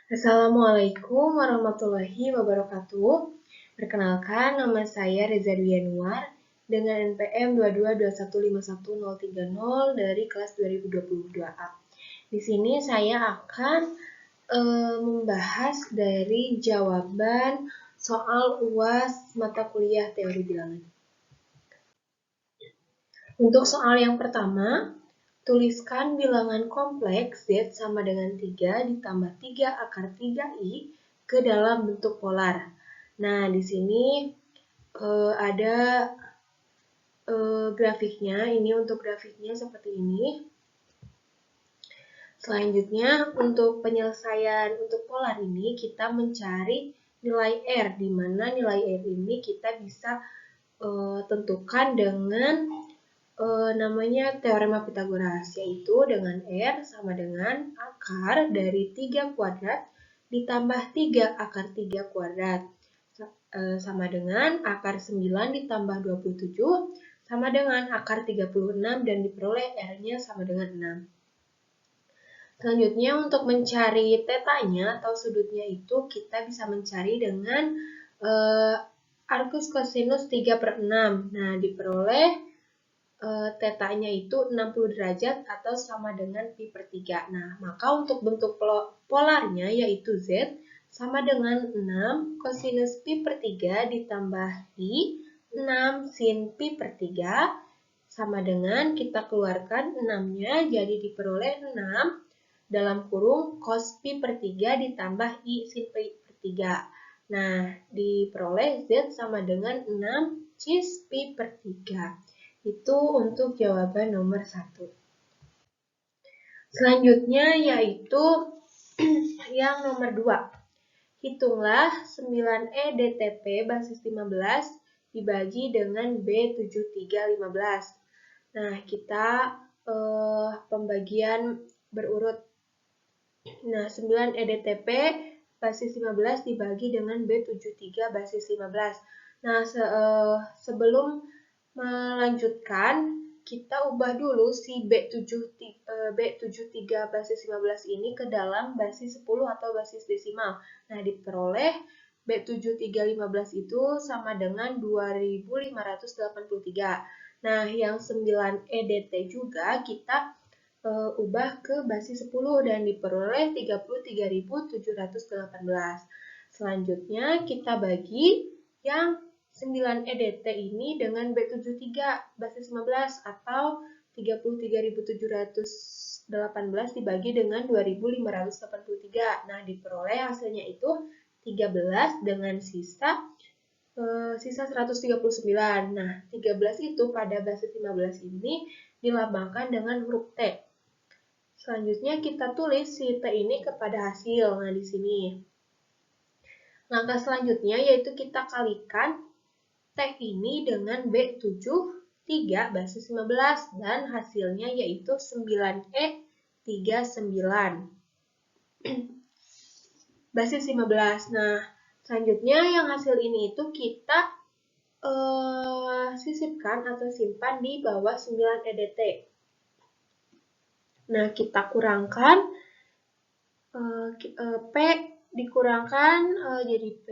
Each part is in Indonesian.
Assalamualaikum warahmatullahi wabarakatuh. Perkenalkan, nama saya Reza Dwi Yanuar dengan NPM 222151030 dari kelas 2022A. Di sini saya akan membahas dari jawaban soal UAS mata kuliah teori bilangan. Untuk soal yang pertama, tuliskan bilangan kompleks Z sama dengan 3 ditambah 3 akar 3I ke dalam bentuk polar. Nah, di sini ada grafiknya. Ini untuk grafiknya seperti ini. Selanjutnya, untuk penyelesaian untuk polar ini, kita mencari nilai R, di mana nilai R ini kita bisa tentukan dengan namanya teorema Pitagoras, yaitu dengan R sama dengan akar dari 3 kuadrat ditambah 3 akar 3 kuadrat sama dengan akar 9 ditambah 27 sama dengan akar 36 dan diperoleh R-nya sama dengan 6. Selanjutnya untuk mencari tetanya atau sudutnya itu kita bisa mencari dengan arcus cosinus 3/6. Nah, diperoleh tetanya itu 60 derajat atau sama dengan pi per 3. Nah, maka untuk bentuk polarnya yaitu Z sama dengan 6 cosinus pi per 3 ditambah pi 6 sin pi per 3 sama dengan kita keluarkan 6-nya jadi diperoleh 6 dalam kurung cos pi per 3 ditambah i sin pi per 3. Nah, diperoleh Z sama dengan 6 cis pi per 3. Itu untuk jawaban nomor 1. Selanjutnya yaitu yang nomor 2. Hitunglah 9E DTP basis 15 dibagi dengan B7315. Nah, kita pembagian berurut. Nah, 9E DTP basis 15 dibagi dengan B73 basis 15. Nah, sebelum melanjutkan, kita ubah dulu si B73 basis 15 ini ke dalam basis 10 atau basis desimal. Nah, diperoleh B7315 itu sama dengan 2583. Nah, yang 9 EDT juga kita ubah ke basis 10 dan diperoleh 33.718. Selanjutnya kita bagi yang 9 EDT ini dengan B73 basis 15 atau 33.718 dibagi dengan 2.583. Nah, diperoleh hasilnya itu 13 dengan sisa 139. Nah, 13 itu pada basis 15 ini dilambangkan dengan huruf T. Selanjutnya kita tulis si T ini kepada hasil. Nah, di sini. Langkah selanjutnya yaitu kita kalikan T ini dengan B73 basis 15 dan hasilnya yaitu 9E39 basis 15. Nah, selanjutnya yang hasil ini itu kita sisipkan atau simpan di bawah 9 EDT. Nah, kita kurangkan P dikurangkan jadi P,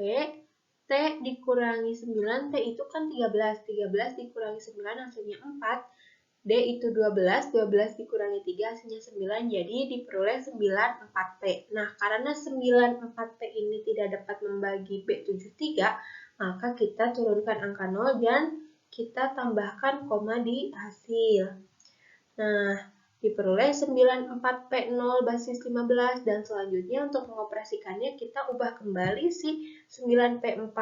T dikurangi 9, T itu kan 13, 13 dikurangi 9 hasilnya 4, D itu 12, 12 dikurangi 3 hasilnya 9, jadi diperoleh 94T. Nah, karena 94T ini tidak dapat membagi B73, maka kita turunkan angka 0 dan kita tambahkan koma di hasil. Nah, diperoleh 94P0 basis 15 dan selanjutnya untuk mengoperasikannya kita ubah kembali si 9P4.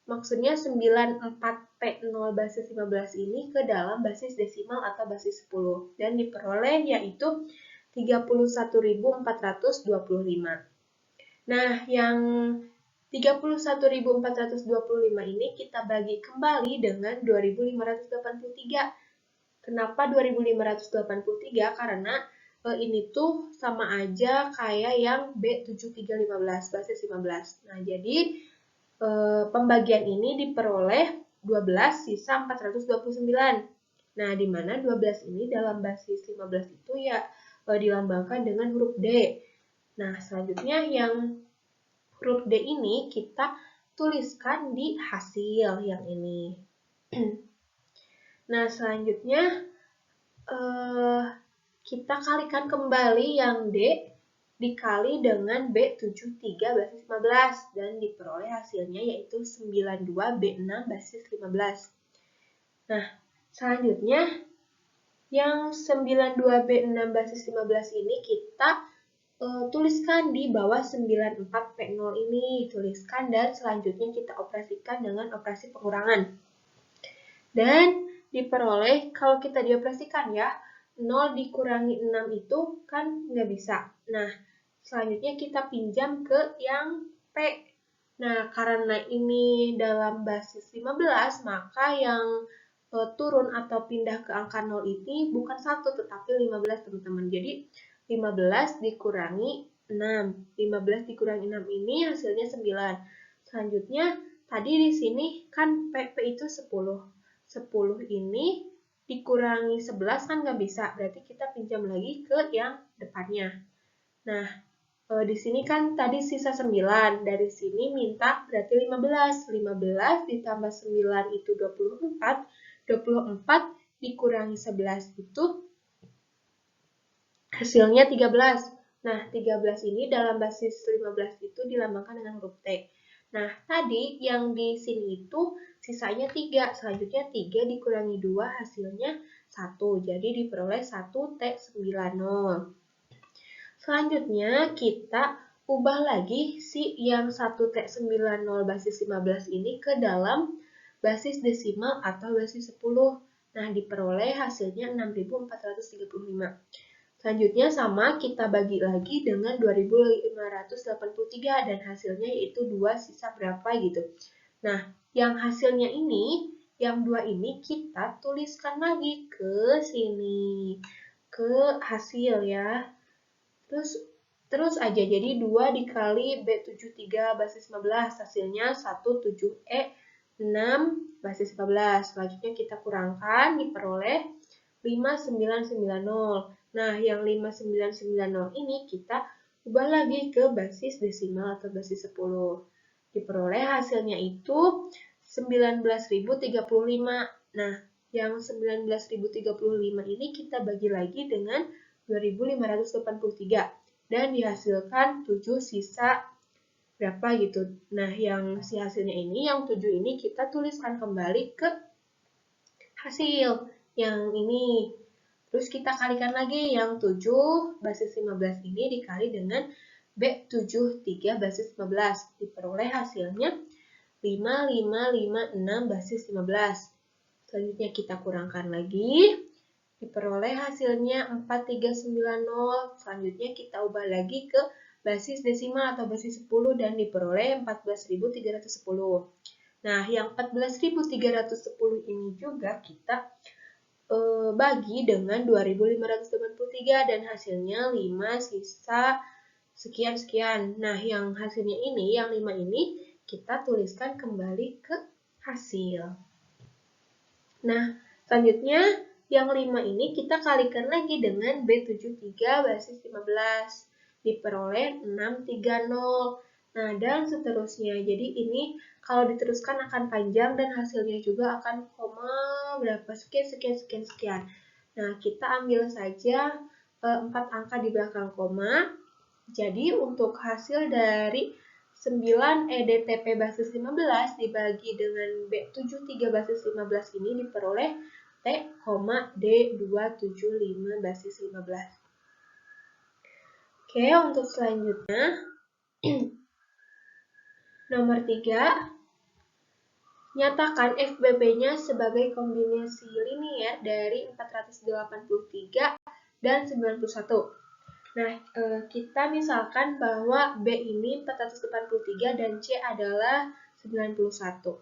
Maksudnya 94P0 basis 15 ini ke dalam basis desimal atau basis 10 dan diperoleh yaitu 31.425. Nah, yang 31.425 ini kita bagi kembali dengan 2.583. Kenapa 2.583? Karena ini tuh sama aja kayak yang B7315 basis 15. Nah, jadi pembagian ini diperoleh 12 sisa 429. Nah, di mana 12 ini dalam basis 15 itu ya dilambangkan dengan huruf D. Nah, selanjutnya yang huruf D ini kita tuliskan di hasil yang ini. Nah, selanjutnya kita kalikan kembali yang D dikali dengan B73 basis 15 dan diperoleh hasilnya yaitu 92B6 basis 15. Nah, selanjutnya yang 92B6 basis 15 ini kita tuliskan di bawah 94P0 ini, tuliskan dan selanjutnya kita operasikan dengan operasi pengurangan. Dan diperoleh, kalau kita dioperasikan ya, 0 dikurangi 6 itu kan nggak bisa. Nah, selanjutnya kita pinjam ke yang P. Nah, karena ini dalam basis 15, maka yang turun atau pindah ke angka 0 ini bukan 1, tetapi 15, teman-teman. Jadi, 15 dikurangi 6. 15 dikurangi 6 ini hasilnya 9. Selanjutnya, tadi di sini kan PP itu 10. 10 ini dikurangi 11 kan nggak bisa, berarti kita pinjam lagi ke yang depannya. Nah, di sini kan tadi sisa 9, dari sini minta berarti 15. 15 ditambah 9 itu 24, 24 dikurangi 11 itu hasilnya 13. Nah, 13 ini dalam basis 15 itu dilambangkan dengan huruf T. Nah, tadi yang di sini itu sisanya 3. Selanjutnya 3 dikurangi 2 hasilnya 1. Jadi diperoleh 1T90. Selanjutnya kita ubah lagi si yang 1T90 basis 15 ini ke dalam basis desimal atau basis 10. Nah, diperoleh hasilnya 6435. Selanjutnya sama, kita bagi lagi dengan 2583 dan hasilnya yaitu 2 sisa berapa gitu. Nah, yang hasilnya ini, yang 2 ini kita tuliskan lagi ke sini, ke hasil ya. Terus aja, jadi 2 dikali B73 basis 15, hasilnya 17E 6 basis 15. Selanjutnya kita kurangkan, diperoleh 5990. Nah, yang 5990 ini kita ubah lagi ke basis desimal atau basis 10. Diperoleh hasilnya itu 19.035. Nah, yang 19.035 ini kita bagi lagi dengan 2583 dan dihasilkan 7 sisa berapa gitu. Nah, yang si hasilnya ini, yang 7 ini kita tuliskan kembali ke hasil yang ini. Terus kita kalikan lagi yang 7 basis 15 ini dikali dengan B73 basis 15. Diperoleh hasilnya 5556 basis 15. Selanjutnya kita kurangkan lagi. Diperoleh hasilnya 4390. Selanjutnya kita ubah lagi ke basis desimal atau basis 10 dan diperoleh 14.310. Nah, yang 14.310 ini juga kita bagi dengan 2.583 dan hasilnya 5 sisa sekian-sekian. Nah, yang hasilnya ini, yang 5 ini kita tuliskan kembali ke hasil. Nah, selanjutnya yang 5 ini kita kalikan lagi dengan B73 basis 15. Diperoleh 630. Nah, dan seterusnya. Jadi ini kalau diteruskan akan panjang dan hasilnya juga akan koma berapa sekian. Nah, kita ambil saja 4 angka di belakang koma. Jadi untuk hasil dari 9 EDTP basis 15 dibagi dengan B73 basis 15 ini diperoleh T, D275 basis 15. Oke, untuk selanjutnya nomor 3, nyatakan FBB-nya sebagai kombinasi linier dari 483 dan 91. Nah, kita misalkan bahwa B ini 483 dan C adalah 91.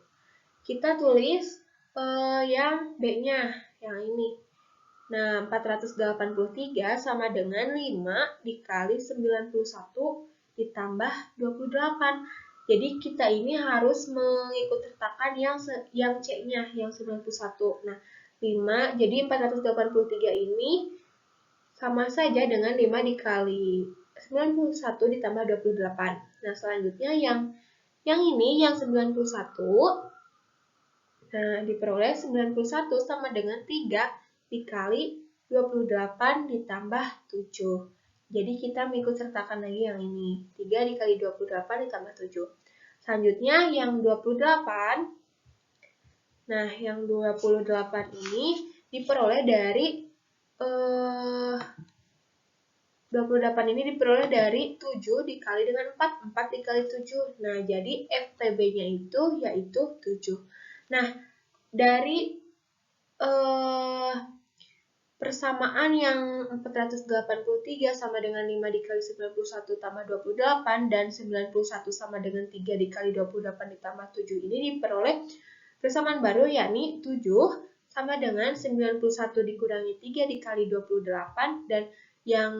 Kita tulis yang B-nya, yang ini. Nah, 483 sama dengan 5 dikali 91 ditambah 28. Jadi kita ini harus mengikut sertakan yang C-nya, yang 91. Nah, 5, jadi 483 ini sama saja dengan 5 dikali 91 ditambah 28. Nah, selanjutnya yang ini, yang 91, nah, diperoleh 91 sama dengan 3 dikali 28 ditambah 7. Jadi kita mengikut sertakan lagi yang ini. 3 dikali 28 ditambah 7. Selanjutnya yang 28. Nah, yang 28 ini diperoleh dari 28 ini diperoleh dari 7 dikali dengan 4. 4 dikali 7. Nah, jadi FPB-nya itu yaitu 7. Nah, dari persamaan yang 483 sama dengan 5 dikali 91 tambah 28 dan 91 sama dengan 3 dikali 28 ditambah 7 ini diperoleh persamaan baru, yakni 7 sama dengan 91 dikurangi 3 dikali 28 dan yang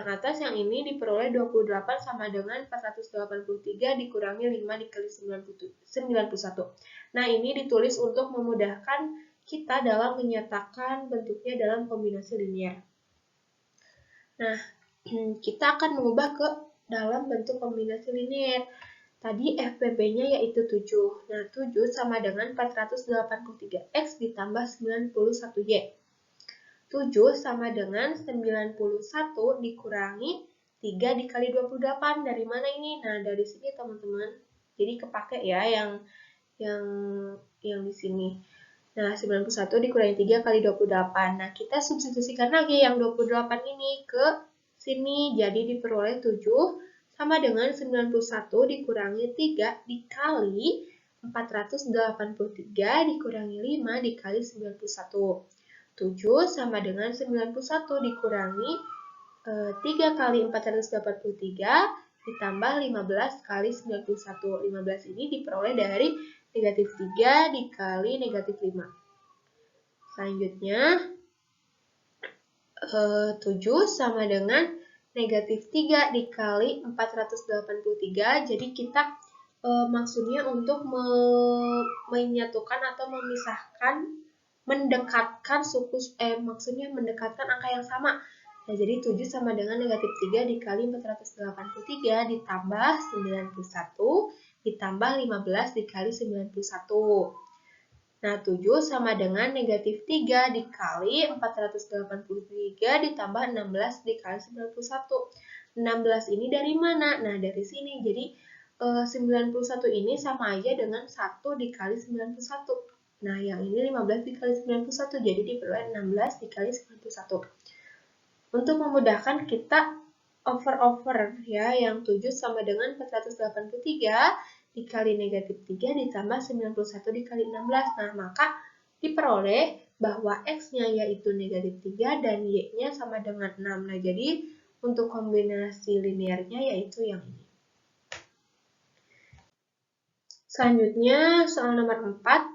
atas yang ini diperoleh 28 sama dengan 483 dikurangi 5 dikali 91. Nah, ini ditulis untuk memudahkan kita dalam menyatakan bentuknya dalam kombinasi linear. Nah, kita akan mengubah ke dalam bentuk kombinasi linear. Tadi FPB-nya yaitu 7. Nah, 7 sama dengan 483X ditambah 91Y. 7 sama dengan 91 dikurangi 3 dikali 28. Dari mana ini? Nah, dari sini teman-teman. Jadi kepake ya yang di sini. Nah, 91 dikurangi 3 kali 28. Nah, kita substitusikan lagi yang 28 ini ke sini. Jadi diperoleh 7 sama dengan 91 dikurangi 3 dikali 483 dikurangi 5 dikali 91. 7 sama dengan 91 dikurangi 3 kali 483 ditambah 15 kali 91. 15 ini diperoleh dari negatif 3 dikali negatif 5. Selanjutnya, 7 sama dengan negatif 3 dikali 483. Jadi kita maksudnya untuk menyatukan atau memisahkan, mendekatkan maksudnya mendekatkan angka yang sama. Nah, jadi 7 sama dengan negatif 3 dikali 483 ditambah 91 ditambah 15 dikali 91. Nah, 7 sama dengan negatif 3 dikali 483 ditambah 16 dikali 91. 16 ini dari mana? Nah, dari sini. Jadi, 91 ini sama aja dengan 1 dikali 91. Nah, yang ini 15 dikali 91. Jadi, diperoleh 16 dikali 91. Untuk memudahkan kita over ya, yang 7 sama dengan 483 dikali negatif 3 ditambah 91 dikali 16. Nah, maka diperoleh bahwa X-nya yaitu negatif 3 dan Y-nya sama dengan 6. Nah, jadi untuk kombinasi linearnya yaitu yang ini. Selanjutnya, soal nomor 4.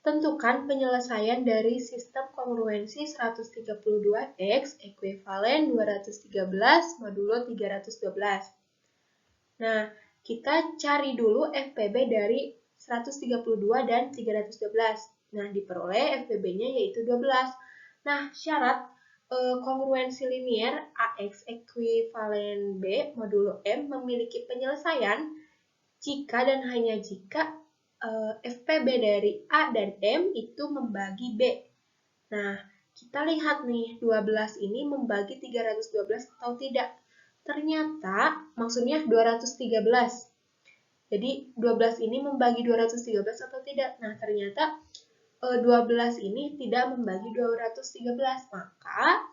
Tentukan penyelesaian dari sistem kongruensi 132X ekuivalen 213 modulo 312. Nah, kita cari dulu FPB dari 132 dan 312. Nah, diperoleh FPB-nya yaitu 12. Nah, syarat kongruensi linear AX ekuivalen B modulo M memiliki penyelesaian jika dan hanya jika FPB dari A dan M itu membagi B. Nah, kita lihat nih, 12 ini membagi 312 atau tidak. Ternyata, maksudnya 213. Jadi, 12 ini membagi 213 atau tidak. Nah, ternyata 12 ini tidak membagi 213. Maka,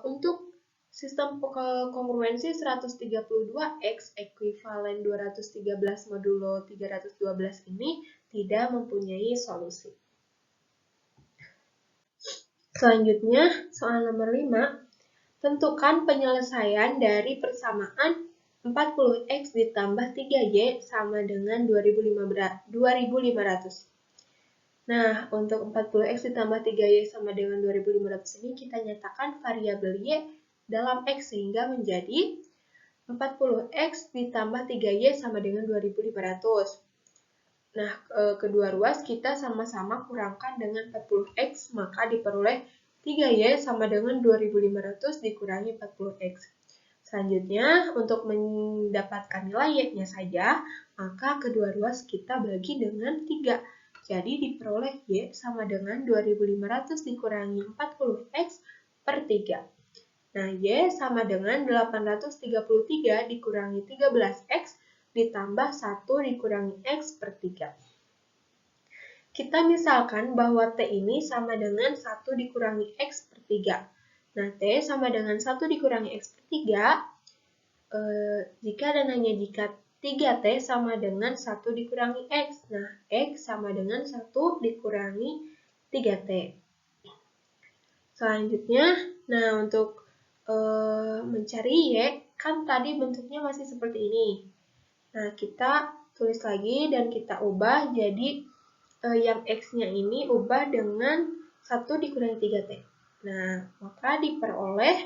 untuk sistem kongruensi 132X ekuivalen 213 modulo 312 ini tidak mempunyai solusi. Selanjutnya, soal nomor 5. Tentukan penyelesaian dari persamaan 40X ditambah 3Y sama dengan 2500. Nah, untuk 40X ditambah 3Y sama dengan 2500 ini kita nyatakan variabel Y dalam X sehingga menjadi 40X ditambah 3Y sama dengan 2500. Nah, kedua ruas kita sama-sama kurangkan dengan 40X, maka diperoleh 3Y sama dengan 2500 dikurangi 40X. Selanjutnya, untuk mendapatkan nilai Y-nya saja, maka kedua ruas kita bagi dengan 3. Jadi diperoleh Y sama dengan 2500 dikurangi 40X per 3. Nah, Y sama dengan 833 dikurangi 13X ditambah 1 dikurangi X per 3. Kita misalkan bahwa T ini sama dengan 1 dikurangi X per 3. Nah, T sama dengan 1 dikurangi X per 3, jika dan hanya jika 3T sama dengan 1 dikurangi X. Nah, X sama dengan 1 dikurangi 3T. Selanjutnya, nah untuk mencari Y, kan tadi bentuknya masih seperti ini. Nah, kita tulis lagi dan kita ubah jadi yang X-nya ini ubah dengan 1 dikurangi 3T. Nah, maka diperoleh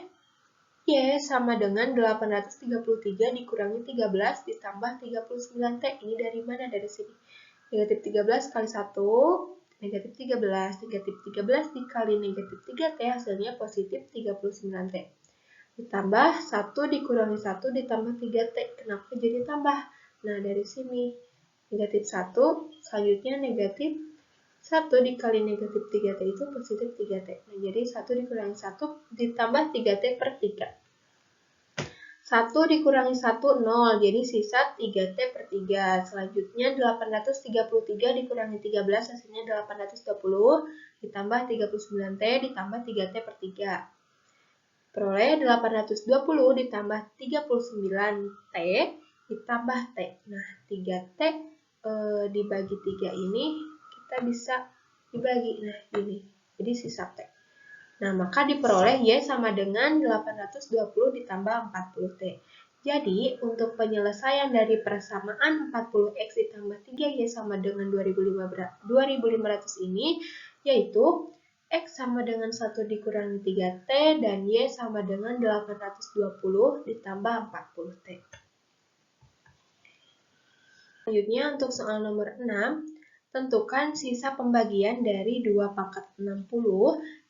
Y sama dengan 833 dikurangi 13 ditambah 39T. Ini dari mana? Dari sini. Negatif 13 kali 1, negatif 13. Negatif 13 dikali negatif 3T hasilnya positif 39T. Ditambah 1 dikurangi 1 ditambah 3T. Kenapa jadi tambah? Nah, dari sini. Negatif 1, selanjutnya negatif 1 dikali negatif 3T itu positif 3T. Nah, jadi 1 dikurangi 1 ditambah 3T per 3. 1 dikurangi 1, 0. Jadi sisa 3T per 3. Selanjutnya 833 dikurangi 13 hasilnya 820 ditambah 39T ditambah 3T per 3. Peroleh 820 ditambah 39T ditambah T. Nah, 3T dibagi 3 ini kita bisa dibagi. Nah, ini. Jadi sisa T. Nah, maka diperoleh Y sama dengan 820 ditambah 40T. Jadi, untuk penyelesaian dari persamaan 40X ditambah 3Y sama dengan 2500 ini, yaitu X sama dengan 1 dikurangi 3T dan Y sama dengan 820 ditambah 40T. Selanjutnya, untuk soal nomor 6, tentukan sisa pembagian dari 2 pangkat 60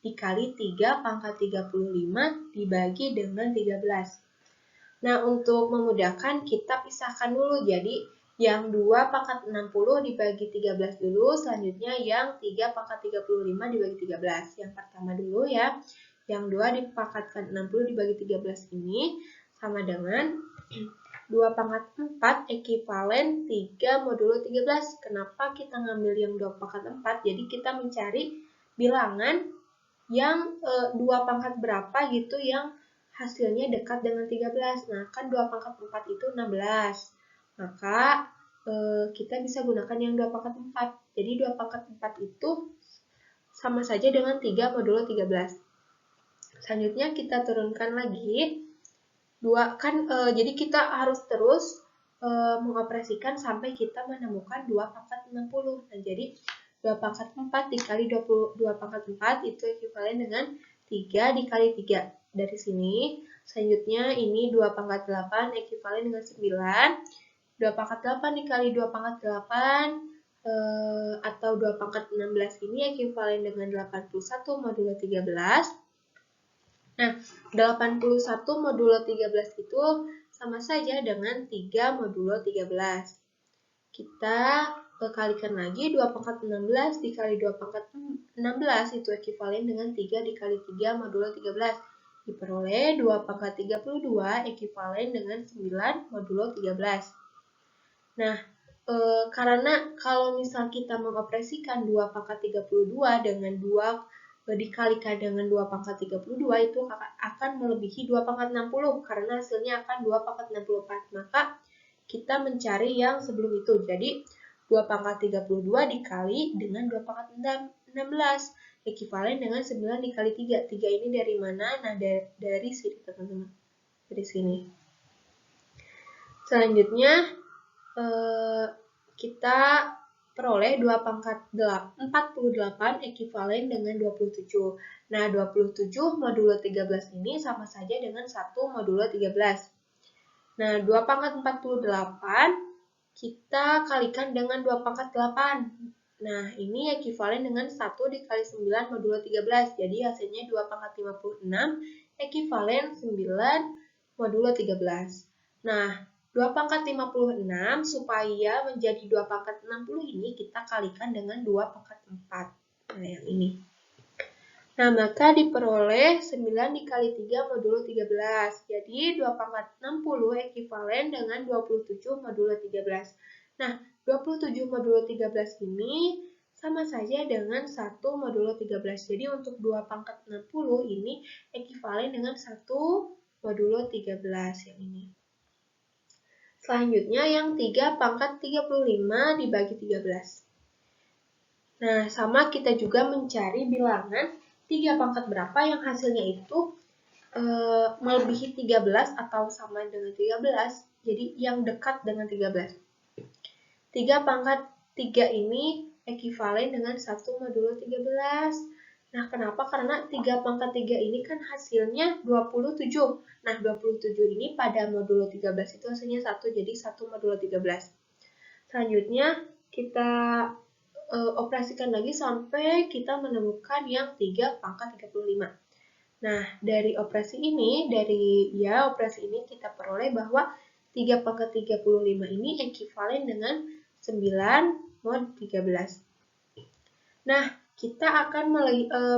dikali 3 pangkat 35 dibagi dengan 13. Nah, untuk memudahkan kita pisahkan dulu. Jadi, yang 2 pangkat 60 dibagi 13 dulu, selanjutnya yang 3 pangkat 35 dibagi 13. Yang pertama dulu ya, yang 2 dipangkatkan 60 dibagi 13 ini sama dengan 2 pangkat 4 ekivalen 3 modulo 13. Kenapa kita ngambil yang 2 pangkat 4? Jadi kita mencari bilangan yang 2 pangkat berapa gitu yang hasilnya dekat dengan 13. Nah, kan 2 pangkat 4 itu 16. Maka kita bisa gunakan yang 2 pangkat 4. Jadi 2 pangkat 4 itu sama saja dengan 3 modulo 13. Selanjutnya kita turunkan lagi. Jadi kita harus terus mengoperasikan sampai kita menemukan 2 pangkat 60. Nah, jadi 2 pangkat 4 dikali 2 pangkat 4 itu ekivalen dengan 3 dikali 3. Dari sini, selanjutnya ini 2 pangkat 8 ekivalen dengan 9. 2 pangkat 8 dikali 2 pangkat 8 atau 2 pangkat 16 ini ekivalen dengan 81 modulo 13. Nah, 81 modulo 13 itu sama saja dengan 3 modulo 13. Kita kalikan lagi 2 pangkat 16 dikali 2 pangkat 16 itu ekivalen dengan 3 dikali 3 modulo 13. Diperoleh 2 pangkat 32 ekivalen dengan 9 modulo 13. Nah, karena kalau misal kita mengoperasikan 2 pangkat 32 dengan 2 dikalikan dengan 2 pangkat 32 itu akan melebihi 2 pangkat 60 karena hasilnya akan 2 pangkat 64. Maka kita mencari yang sebelum itu. Jadi 2 pangkat 32 dikali dengan 2 pangkat 16 ekivalen dengan 9 dikali 3. 3 ini dari mana? Nah, dari sini teman-teman. Dari sini. Selanjutnya kita peroleh 2 pangkat 48 ekivalen dengan 27. Nah, 27 modulo 13 ini sama saja dengan 1 modulo 13. Nah, 2 pangkat 48 kita kalikan dengan 2 pangkat 8. Nah, ini ekivalen dengan 1 dikali 9 modulo 13. Jadi hasilnya 2 pangkat 56 ekivalen 9 modulo 13. Nah, 2 pangkat 56 supaya menjadi 2 pangkat 60 ini kita kalikan dengan 2 pangkat 4. Nah, yang ini. Nah, maka diperoleh 9 dikali 3 modulo 13. Jadi 2 pangkat 60 ekivalen dengan 27 modulo 13. Nah, 27 modulo 13 ini sama saja dengan 1 modulo 13. Jadi untuk 2 pangkat 60 ini ekivalen dengan 1 modulo 13 yang ini. Selanjutnya yang 3 pangkat 35 dibagi 13. Nah, sama kita juga mencari bilangan 3 pangkat berapa yang hasilnya itu melebihi 13 atau sama dengan 13. Jadi yang dekat dengan 13. 3 pangkat 3 ini ekivalen dengan 1 modulo 13. Nah, kenapa? Karena 3 pangkat 3 ini kan hasilnya 27. Nah, 27 ini pada modulo 13 itu hasilnya 1, jadi 1 modulo 13. Selanjutnya, kita operasikan lagi sampai kita menemukan yang 3 pangkat 35. Nah, dari operasi ini kita peroleh bahwa 3 pangkat 35 ini ekivalen dengan 9 mod 13. Nah, kita akan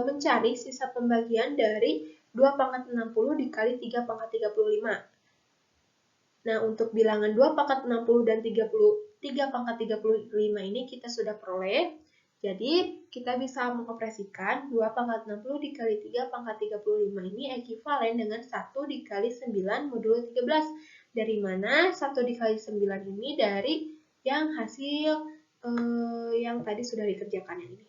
mencari sisa pembagian dari 2 pangkat 60 dikali 3 pangkat 35. Nah, untuk bilangan 2 pangkat 60 dan 3 pangkat 35 ini kita sudah peroleh. Jadi, kita bisa mengoperasikan 2 pangkat 60 dikali 3 pangkat 35 ini ekivalen dengan 1 dikali 9 modulo 13. Dari mana 1 dikali 9 ini? Dari yang hasil yang tadi sudah dikerjakan yang ini.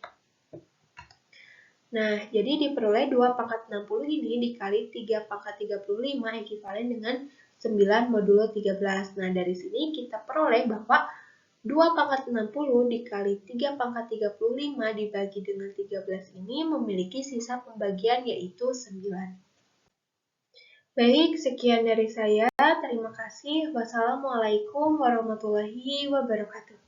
Nah, jadi diperoleh 2 pangkat 60 ini dikali 3 pangkat 35 ekivalen dengan 9 modulo 13. Nah, dari sini kita peroleh bahwa 2 pangkat 60 dikali 3 pangkat 35 dibagi dengan 13 ini memiliki sisa pembagian yaitu 9. Baik, sekian dari saya. Terima kasih. Wassalamualaikum warahmatullahi wabarakatuh.